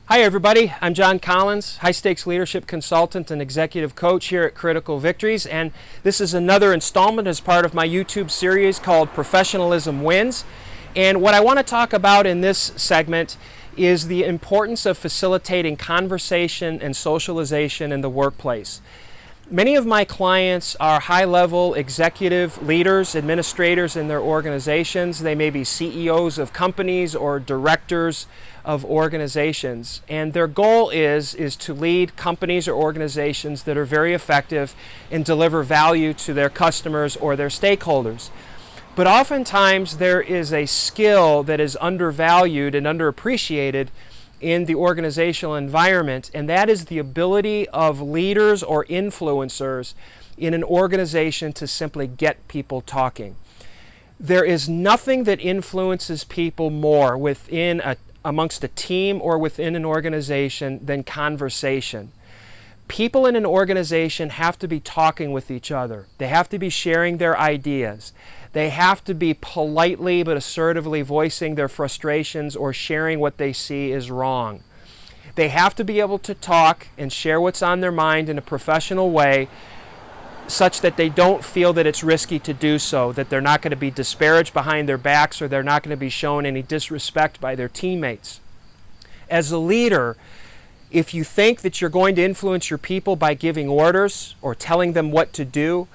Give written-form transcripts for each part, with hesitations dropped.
Hi everybody, I'm John Collins, high stakes leadership consultant and executive coach here at Critical Victories, and this is another installment as part of my YouTube series called Professionalism Wins. And what I want to talk about in this segment is the importance of facilitating conversation and socialization in the workplace. Many of my clients are high-level executive leaders, administrators in their organizations. They may be CEOs of companies or directors of organizations. And their goal is to lead companies or organizations that are very effective and deliver value to their customers or their stakeholders. But oftentimes there is a skill that is undervalued and underappreciated in the organizational environment, and that is the ability of leaders or influencers in an organization to simply get people talking. There is nothing that influences people more amongst a team or within an organization than conversation. People in an organization have to be talking with each other. They have to be sharing their ideas. They have to be politely but assertively voicing their frustrations or sharing what they see is wrong. They have to be able to talk and share what's on their mind in a professional way such that they don't feel that it's risky to do so, that they're not going to be disparaged behind their backs or they're not going to be shown any disrespect by their teammates. As a leader, if you think that you're going to influence your people by giving orders or telling them what to do,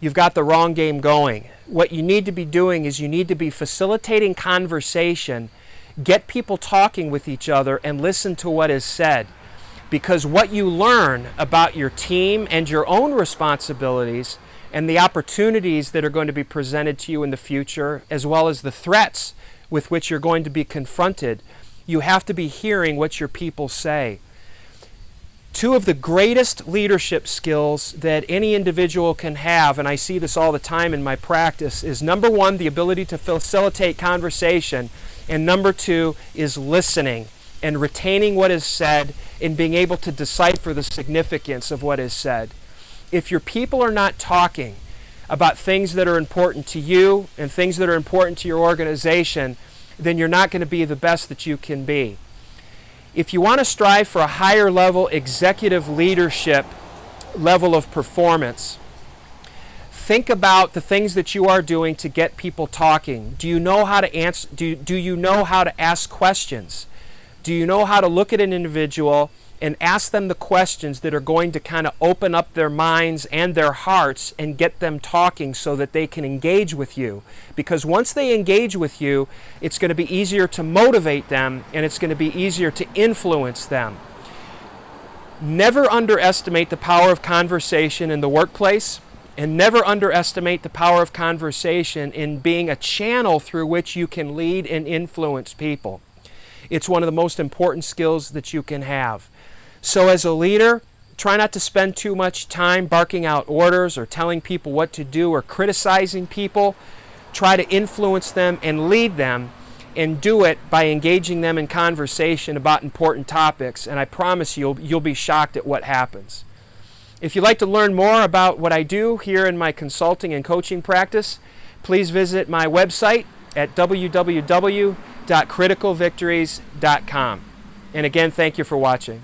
you've got the wrong game going. What you need to be doing is you need to be facilitating conversation, get people talking with each other, and listen to what is said. Because what you learn about your team and your own responsibilities and the opportunities that are going to be presented to you in the future, as well as the threats with which you're going to be confronted, you have to be hearing what your people say. Two of the greatest leadership skills that any individual can have, and I see this all the time in my practice, is number one, the ability to facilitate conversation, and number two is listening and retaining what is said and being able to decipher the significance of what is said. If your people are not talking about things that are important to you and things that are important to your organization, then you're not going to be the best that you can be. If you want to strive for a higher level executive leadership level of performance, think about the things that you are doing to get people talking. Do you know how to answer? Do you know how to ask questions? Do you know how to look at an individual and ask them the questions that are going to kind of open up their minds and their hearts and get them talking so that they can engage with you? Because once they engage with you, it's going to be easier to motivate them and it's going to be easier to influence them. Never underestimate the power of conversation in the workplace, and never underestimate the power of conversation in being a channel through which you can lead and influence people. It's one of the most important skills that you can have. So as a leader, try not to spend too much time barking out orders or telling people what to do or criticizing people. Try to influence them and lead them, and do it by engaging them in conversation about important topics, and I promise you'll be shocked at what happens. If you'd like to learn more about what I do here in my consulting and coaching practice, please visit my website at www.criticalvictories.com. And again, thank you for watching.